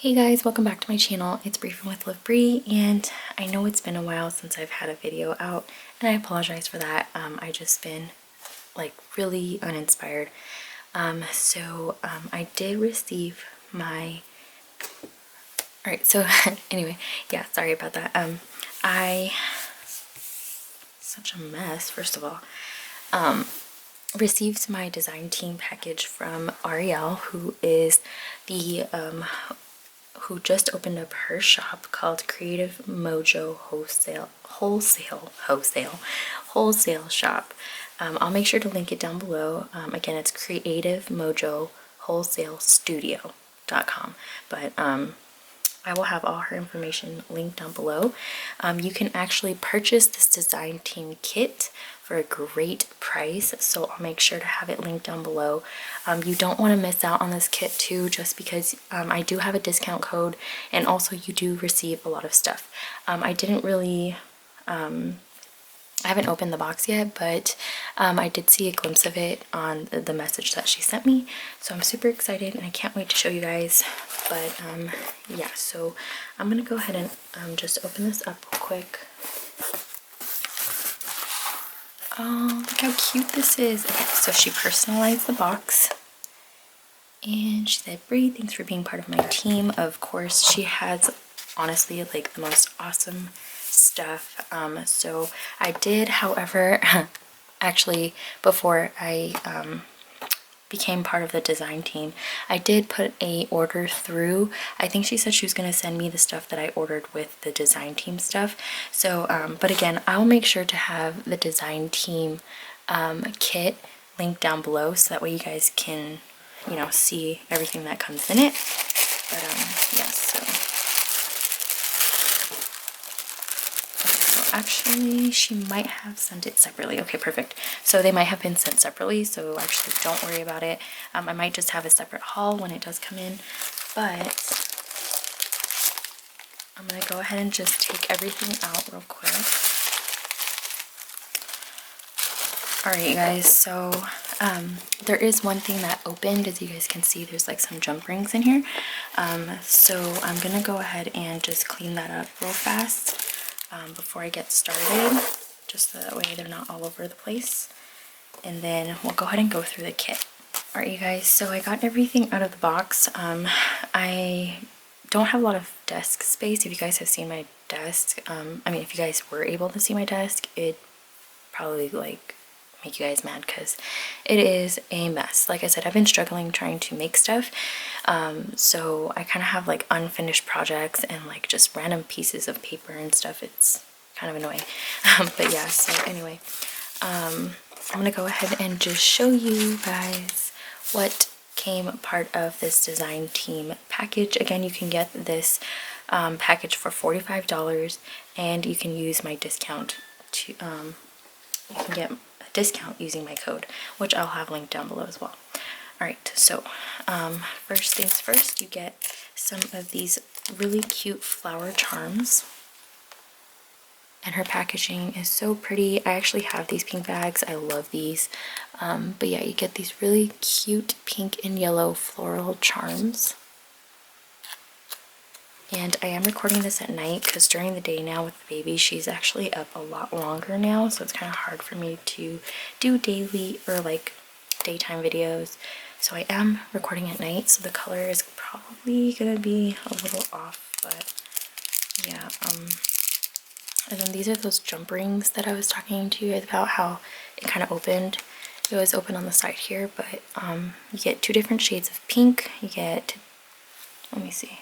Hey guys, welcome back to my channel. It's Briefing with WLBRE, and I know it's been a while since I've had a video out, and I apologize for that. I just been like really uninspired. I did receive my. Alright, so anyway, yeah, sorry about that. Such a mess, first of all. Received my design team package from Ariel, who is the who just opened up her shop called Creative Mojo Wholesale Shop. I'll make sure to link it down below. Again, it's Creative Mojo Wholesale Studio.com, but I will have all her information linked down below. You can actually purchase this design team kit for a great price, so I'll make sure to have it linked down below. You don't want to miss out on this kit too, just because I do have a discount code, and also you do receive a lot of stuff. I didn't really I haven't opened the box yet, but I did see a glimpse of it on the message that she sent me, so I'm super excited and I can't wait to show you guys. But yeah, so I'm gonna go ahead and just open this up real quick. Oh, look how cute this is. Okay, so she personalized the box and she said, "Bree, thanks for being part of my team." Of course, she has honestly like the most awesome stuff. So I did, however, actually before I became part of the design team, I did put a order through. I think she said she was going to send me the stuff that I ordered with the design team stuff. So but again, I'll make sure to have the design team kit linked down below, so that way you guys can, you know, see everything that comes in it. But yeah, so actually she might have sent it separately. Okay, perfect. So they might have been sent separately, so actually don't worry about it. I might just have a separate haul when it does come in, but I'm gonna go ahead and just take everything out real quick. Alright, you guys, so there is one thing that opened. As you guys can see, there's like some jump rings in here. So I'm gonna go ahead and just clean that up real fast before I get started, just so that way they're not all over the place. And then we'll go ahead and go through the kit. Alright, you guys, so I got everything out of the box. I don't have a lot of desk space. If you guys have seen my desk, I mean, if you guys were able to see my desk, it probably like make you guys mad because it is a mess. Like I said, I've been struggling trying to make stuff, so I kind of have like unfinished projects and like just random pieces of paper and stuff. It's kind of annoying. But yeah, so anyway, I'm gonna go ahead and just show you guys what came part of this design team package. Again, you can get this package for $45, and you can use my discount to you can get a discount using my code, which I'll have linked down below as well. Alright, so first things first, you get some of these really cute flower charms. And her packaging is so pretty. I actually have these pink bags. I love these. But yeah, you get these really cute pink and yellow floral charms. And I am recording this at night because during the day now with the baby, she's actually up a lot longer now, so it's kind of hard for me to do daily or like daytime videos. So I am recording at night, so the color is probably gonna be a little off, but yeah. And then these are those jump rings that I was talking to you about, how it kind of opened. It was open on the side here, but you get 2 different shades of pink. You get, let me see,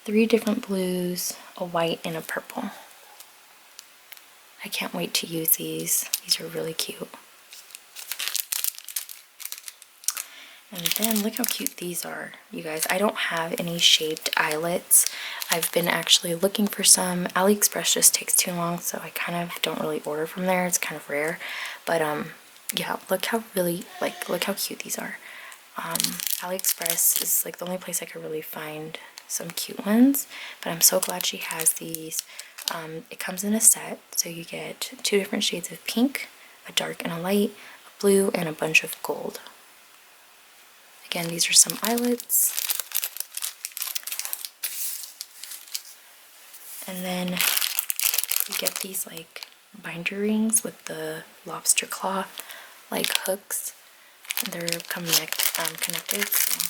3 different blues, a white, and a purple. I can't wait to use these. These are really cute. And then look how cute these are, you guys. I don't have any shaped eyelets. I've been actually looking for some. AliExpress just takes too long, so I kind of don't really order from there. It's kind of rare. But yeah, look how cute these are. AliExpress is like the only place I could really find some cute ones, but I'm so glad she has these. It comes in a set, so you get 2 different shades of pink, a dark and a light, a blue, and a bunch of gold. Again, these are some eyelets. And then you get these like binder rings with the lobster claw like hooks. They're connected. So.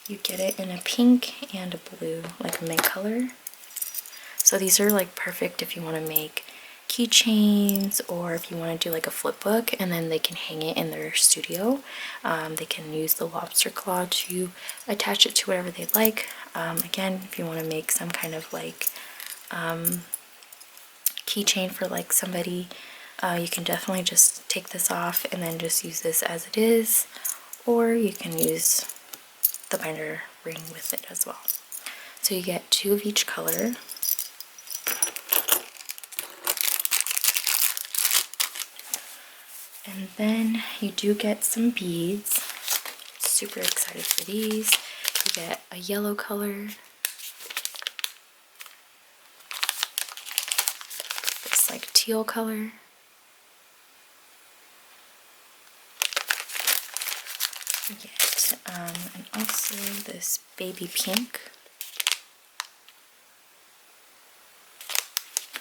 You get it in a pink and a blue, like a mint color. So these are like perfect if you want to make keychains, or if you want to do like a flip book and then they can hang it in their studio. They can use the lobster claw to attach it to whatever they like. Again, if you want to make some kind of like keychain for like somebody, you can definitely just take this off and then just use this as it is, or you can use the binder ring with it as well. So you get 2 of each color. And then you do get some beads. Super excited for these. You get a yellow color, this like teal color, you get and also this baby pink,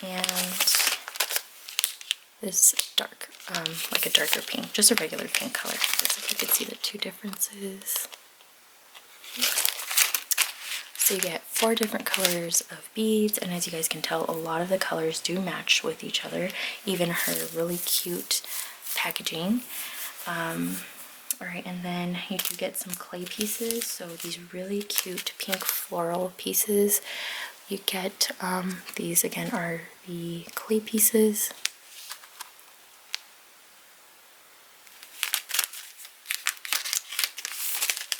and this dark, like a darker pink, just a regular pink color. Just if you could see the 2 differences. So you get 4 different colors of beads, and as you guys can tell, a lot of the colors do match with each other, even her really cute packaging. Alright, and then you do get some clay pieces, so these really cute pink floral pieces. You get, these again are the clay pieces.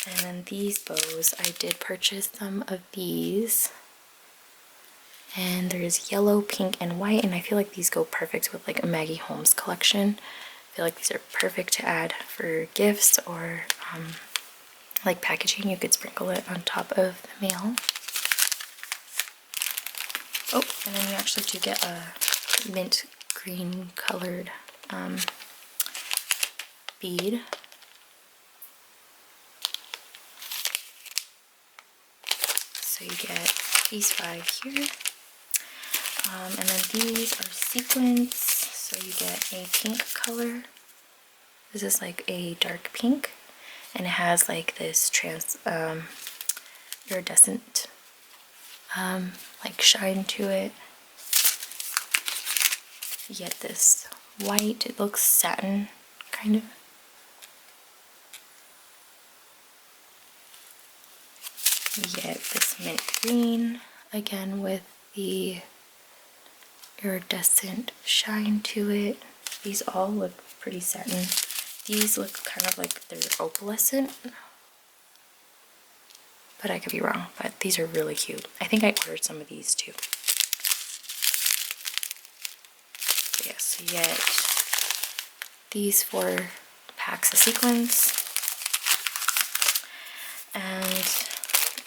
And then these bows, I did purchase some of these. And there's yellow, pink, and white, and I feel like these go perfect with like a Maggie Holmes collection. I feel like these are perfect to add for gifts or like packaging. You could sprinkle it on top of the mail. Oh, and then you actually do get a mint green colored bead. So you get these 5 here. And then these are sequins. So you get a pink color. This is like a dark pink, and it has like this iridescent like shine to it. You get this white, it looks satin kind of. You get this mint green, again with the iridescent shine to it. These all look pretty satin. These look kind of like they're opalescent, but I could be wrong, but these are really cute. I think I ordered some of these too. So yes, you get these 4 packs of sequins, and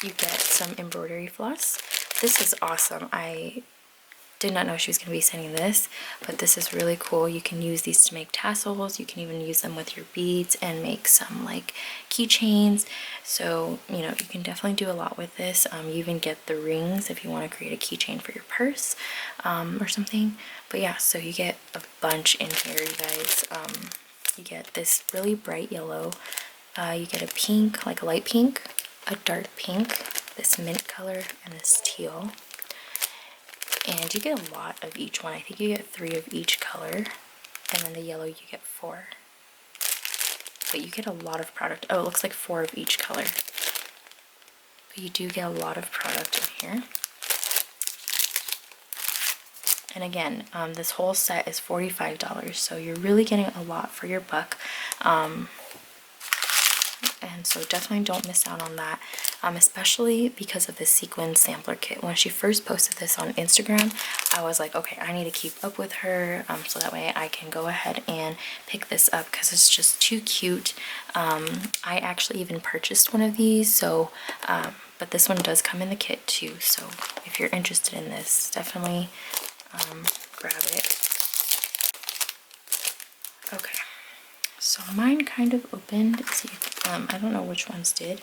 you get some embroidery floss. This is awesome. I did not know she was going to be sending this, but this is really cool. You can use these to make tassels. You can even use them with your beads and make some like keychains. So, you know, you can definitely do a lot with this. You even get the rings if you want to create a keychain for your purse or something. But yeah, so you get a bunch in here, you guys. You get this really bright yellow. You get a pink, like a light pink, a dark pink, this mint color, and this teal. And you get a lot of each one. I think you get 3 of each color, and then the yellow you get 4. But you get a lot of product. Oh, it looks like 4 of each color. But you do get a lot of product in here. And again, this whole set is $45, so you're really getting a lot for your buck. And so definitely don't miss out on that, especially because of the sequin sampler kit. When she first posted this on Instagram, I was like, okay, I need to keep up with her so that way I can go ahead and pick this up because it's just too cute. I actually even purchased one of these, so but this one does come in the kit too, so if you're interested in this, definitely grab it. Okay, So mine kind of opened. See, I don't know which ones did,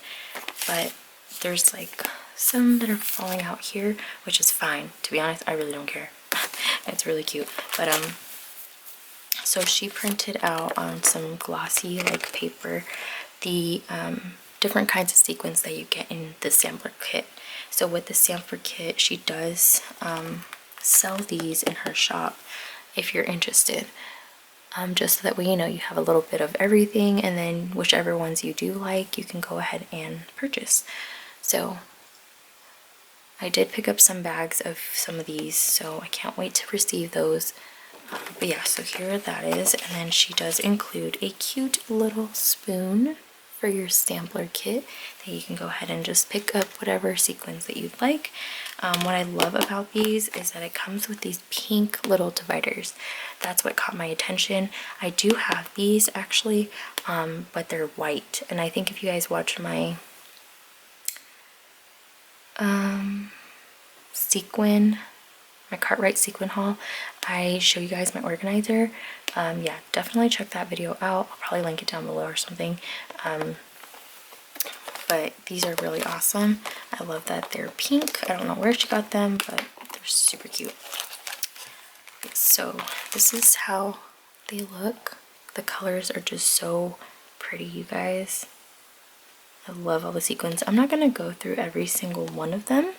but there's like some that are falling out here, which is fine. To be honest, I really don't care. It's really cute. But so she printed out on some glossy like paper the different kinds of sequins that you get in the sampler kit. So with the sampler kit, she does sell these in her shop if you're interested. Just so that way, you know, you have a little bit of everything, and then whichever ones you do like, you can go ahead and purchase. So I did pick up some bags of some of these, so I can't wait to receive those. But yeah, so here that is, and then she does include a cute little spoon for your sampler kit that you can go ahead and just pick up whatever sequins that you'd like. What I love about these is that it comes with these pink little dividers. That's what caught my attention. I do have these actually, but they're white, and I think if you guys watch my my Cartwright sequin haul, I show you guys my organizer. Yeah, definitely check that video out. I'll probably link it down below or something. But these are really awesome. I love that they're pink. I don't know where she got them, but they're super cute. So this is how they look. The colors are just so pretty, you guys. I love all the sequins. I'm not gonna go through every single one of them,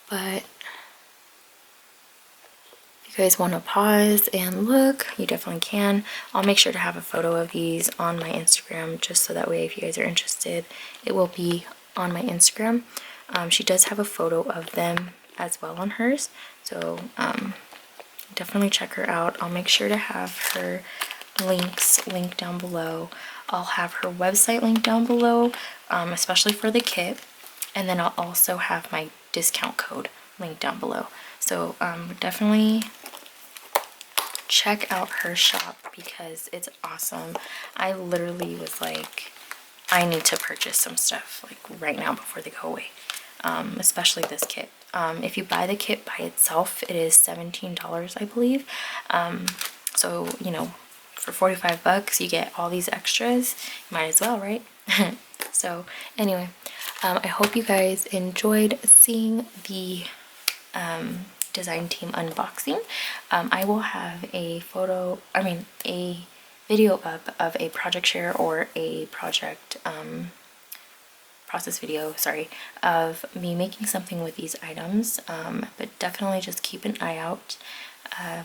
but if you guys want to pause and look, you definitely can. I'll make sure to have a photo of these on my Instagram, just so that way if you guys are interested, it will be on my Instagram. She does have a photo of them as well on hers, so definitely check her out. I'll make sure to have her links linked down below. I'll have her website linked down below, especially for the kit, and then I'll also have my discount code linked down below. So definitely check out her shop because it's awesome. I literally was like, I need to purchase some stuff like right now before they go away, especially this kit. If you buy the kit by itself, it is $17, I believe. So, you know, for 45 bucks, you get all these extras. You might as well, right? So anyway, I hope you guys enjoyed seeing the design team unboxing. I will have a video up of a project share or a project process video, sorry, of me making something with these items, but definitely just keep an eye out.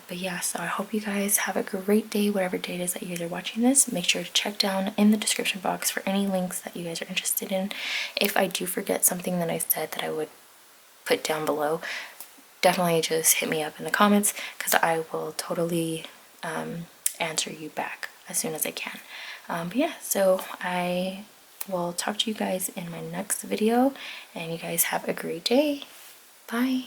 But yeah, so I hope you guys have a great day, whatever day it is that you guys are watching this. Make sure to check down in the description box for any links that you guys are interested in. If I do forget something that I said that I would put down below, definitely just hit me up in the comments, because I will totally answer you back as soon as I can. But yeah, so I will talk to you guys in my next video, and you guys have a great day. Bye.